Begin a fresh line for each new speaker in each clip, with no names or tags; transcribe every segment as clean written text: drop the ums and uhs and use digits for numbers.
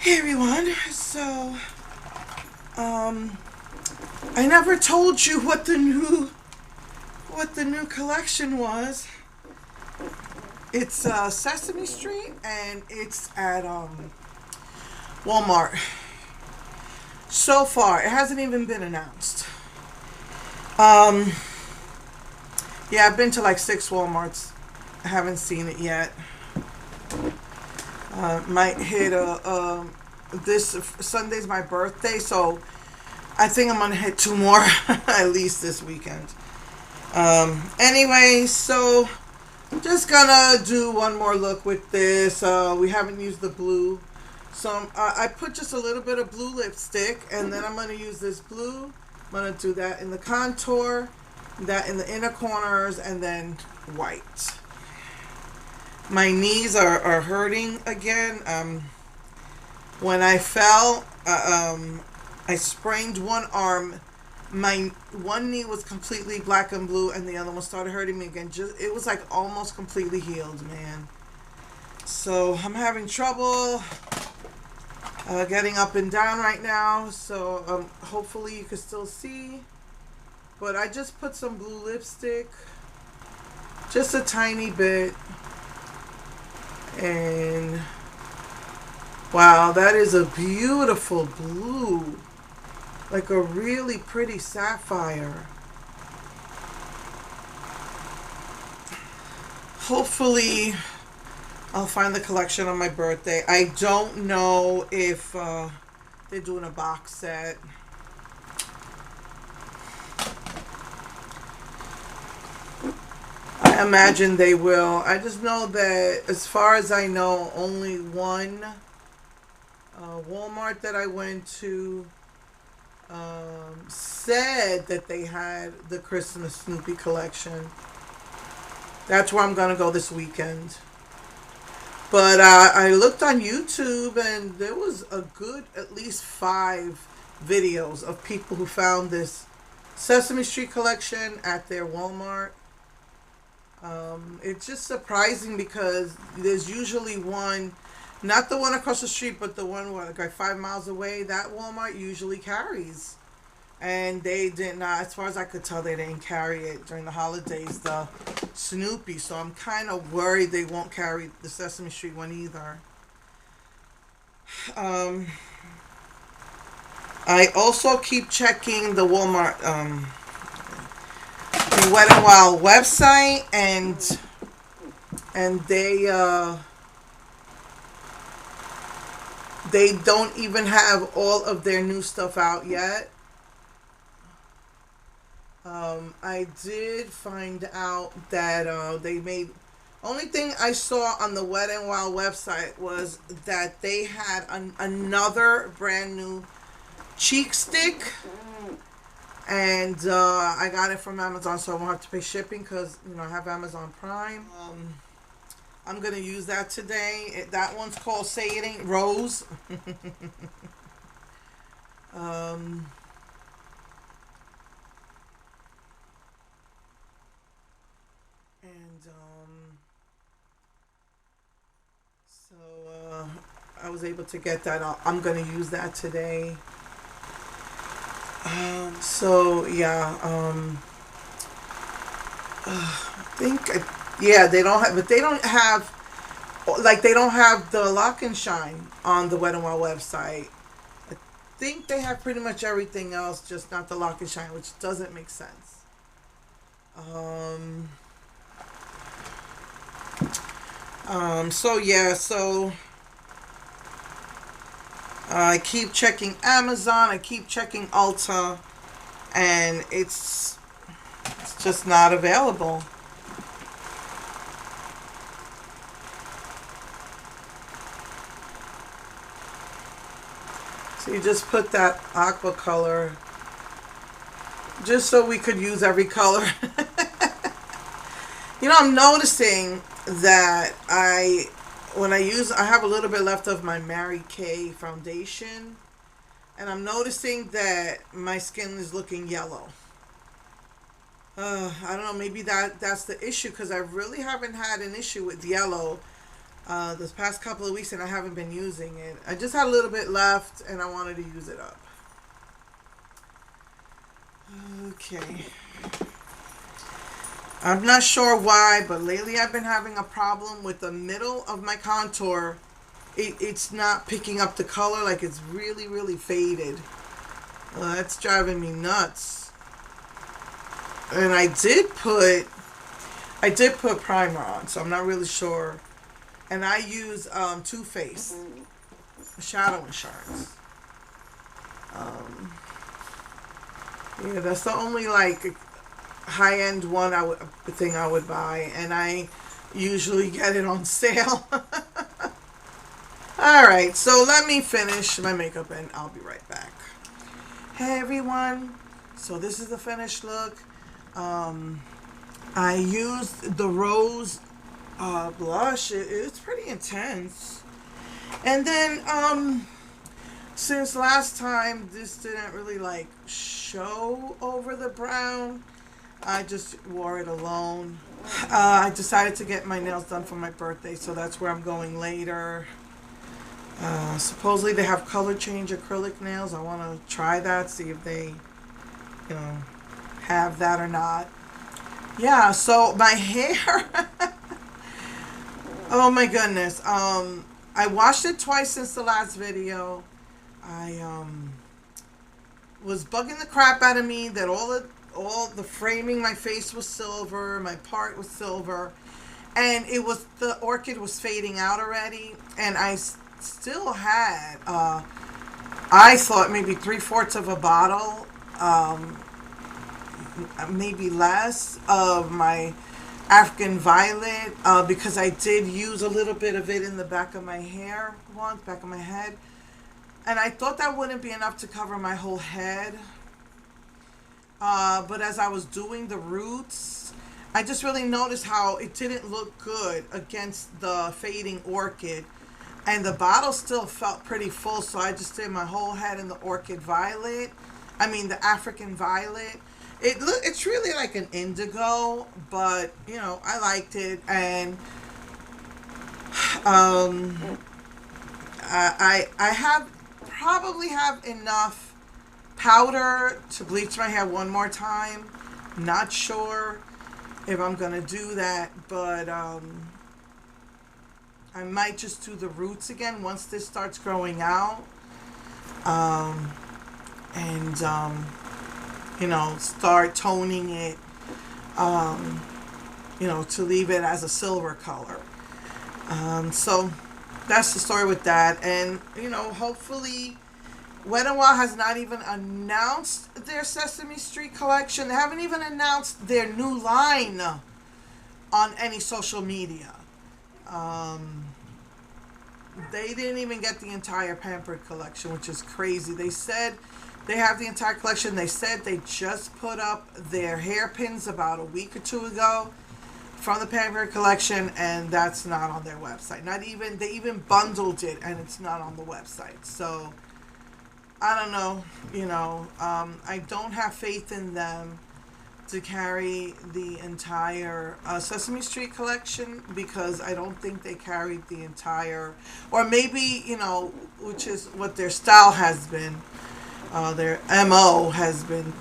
Hey everyone. Um, I never told you what the new collection was. It's Sesame Street, and it's at Walmart. So far, it hasn't even been announced. Um, yeah, I've been to like 6 Walmarts. I haven't seen it yet. Might hit this Sunday's my birthday, so I think I'm gonna hit two more at least this weekend. Anyway, so I'm just gonna do one more look with this. We haven't used the blue, so I put just a little bit of blue lipstick, and then I'm gonna use this blue. I'm gonna do that in the contour, that in the inner corners, and then white. My knees are hurting again. When I fell, I sprained one arm. My one knee was completely black and blue, and the other one started hurting me again. Just it was like almost completely healed, man. So I'm having trouble getting up and down right now. So hopefully you can still see. But I just put some blue lipstick, just a tiny bit, and wow, that is a beautiful blue. Like a really pretty sapphire. Hopefully, I'll find the collection on my birthday. I don't know if they're doing a box set. I imagine they will. I just know that, as far as I know, only one Walmart that I went to said that they had the Christmas Snoopy collection. That's where I'm gonna go this weekend. But I looked on YouTube, and there was a good at least 5 videos of people who found this Sesame Street collection at their Walmart. It's just surprising because there's usually one, not the one across the street, but the one like 5 miles away. That Walmart usually carries, and they did not, as far as I could tell, they didn't carry it during the holidays, the Snoopy. So I'm kind of worried they won't carry the Sesame Street one either. Um, I also keep checking the Walmart, the Wet and Wild website, and they don't even have all of their new stuff out yet. I did find out that they made. Only thing I saw on the Wet and Wild website was that they had another brand new cheek stick, and I got it from Amazon, so I won't have to pay shipping because I have Amazon Prime. I'm gonna use that today. That one's called "Say It Ain't Rose." um, and so I was able to get that. I'm gonna use that today. So yeah. I think yeah, they don't have, but they don't have, like, they don't have the Lock and Shine on the Wet and Wild website. I think they have pretty much everything else, just not the Lock and Shine, which doesn't make sense. Um, so yeah, so I keep checking Amazon, I keep checking Ulta, and it's just not available. So you just put that aqua color just so we could use every color. I'm noticing that I have a little bit left of my Mary Kay foundation, and I'm noticing that my skin is looking yellow. I don't know, maybe that's the issue, because I really haven't had an issue with yellow this past couple of weeks, and I haven't been using it. I just had a little bit left, and I wanted to use it up. Okay. I'm not sure why, but lately I've been having a problem with the middle of my contour. It's not picking up the color, like it's really, really faded. That's driving me nuts. And I did put primer on, so I'm not really sure. And I use Too Faced Shadow Insurance. Yeah, that's the only like high-end one thing I would buy, and I usually get it on sale. Alright, so let me finish my makeup and I'll be right back. Hey everyone, so this is the finished look. I used the Rose blush. It's pretty intense. And then since last time this didn't really like show over the brown, I just wore it alone. I decided to get my nails done for my birthday, so that's where I'm going later. Supposedly they have color change acrylic nails. I want to try that, see if they, have that or not. Yeah, so my hair, oh my goodness. I washed it twice since the last video. I was bugging the crap out of me that all the framing, my face was silver, my part was silver, and the orchid was fading out already, and I still had I thought maybe 3/4 of a bottle, maybe less, of my African Violet, because I did use a little bit of it in the back of my hair once, back of my head, and I thought that wouldn't be enough to cover my whole head. But as I was doing the roots, I just really noticed how it didn't look good against the fading orchid. And the bottle still felt pretty full, so I just did my whole head in the Orchid Violet. I mean, the African Violet. It's really like an indigo, but, I liked it. And I probably have enough powder to bleach my hair one more time. Not sure if I'm going to do that, but I might just do the roots again once this starts growing out. And start toning it, to leave it as a silver color. So that's the story with that. And, hopefully Wet n Wild has not even announced their Sesame Street collection. They haven't even announced their new line on any social media. They didn't even get the entire Pampered collection, which is crazy. They said they have the entire collection. They said they just put up their hairpins about a week or two ago from the Pampered collection, and that's not on their website. They even bundled it, and it's not on the website. So I don't know. I don't have faith in them to carry the entire Sesame Street collection, because I don't think they carried the entire, or maybe, which is what their style has been, their MO has been,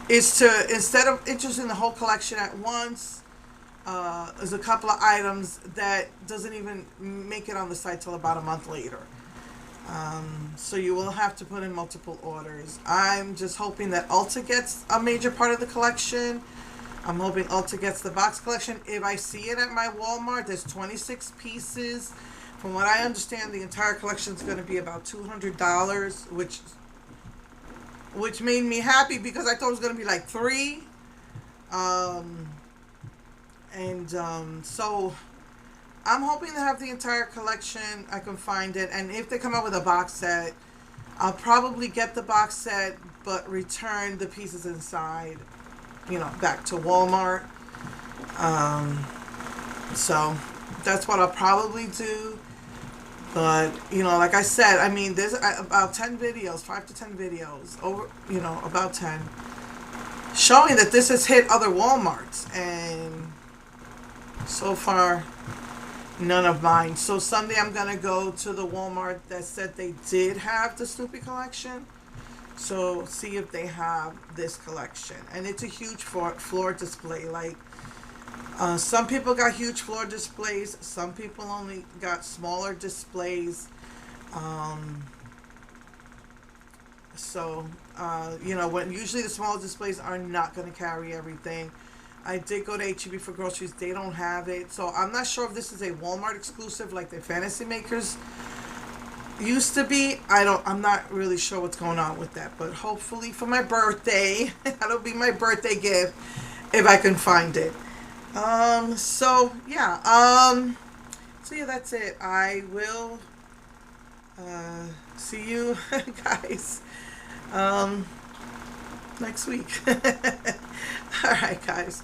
is to, instead of introducing the whole collection at once, there's a couple of items that doesn't even make it on the site till about a month later. So you will have to put in multiple orders. I'm just hoping that Ulta gets a major part of the collection. I'm hoping Ulta gets the box collection. If I see it at my Walmart, there's 26 pieces. From what I understand, the entire collection is going to be about $200, which made me happy, because I thought it was going to be like $3. So I'm hoping to have the entire collection. I can find it. And if they come out with a box set, I'll probably get the box set, but return the pieces inside, back to Walmart. So that's what I'll probably do. But, like I said, I mean, there's about 10 videos, 5 to 10 videos, about 10, showing that this has hit other Walmarts. And So far, none of mine. So Sunday I'm gonna go to the Walmart that said they did have the Snoopy collection. So see if they have this collection. And it's a huge floor display. Like some people got huge floor displays. Some people only got smaller displays. Um, when usually the small displays are not going to carry everything. I did go to HEB for groceries. They don't have it. So I'm not sure if this is a Walmart exclusive like the Fantasy Makers used to be. I'm not really sure what's going on with that. But hopefully for my birthday, that'll be my birthday gift if I can find it. So yeah, that's it. I will see you guys next week. All right, guys.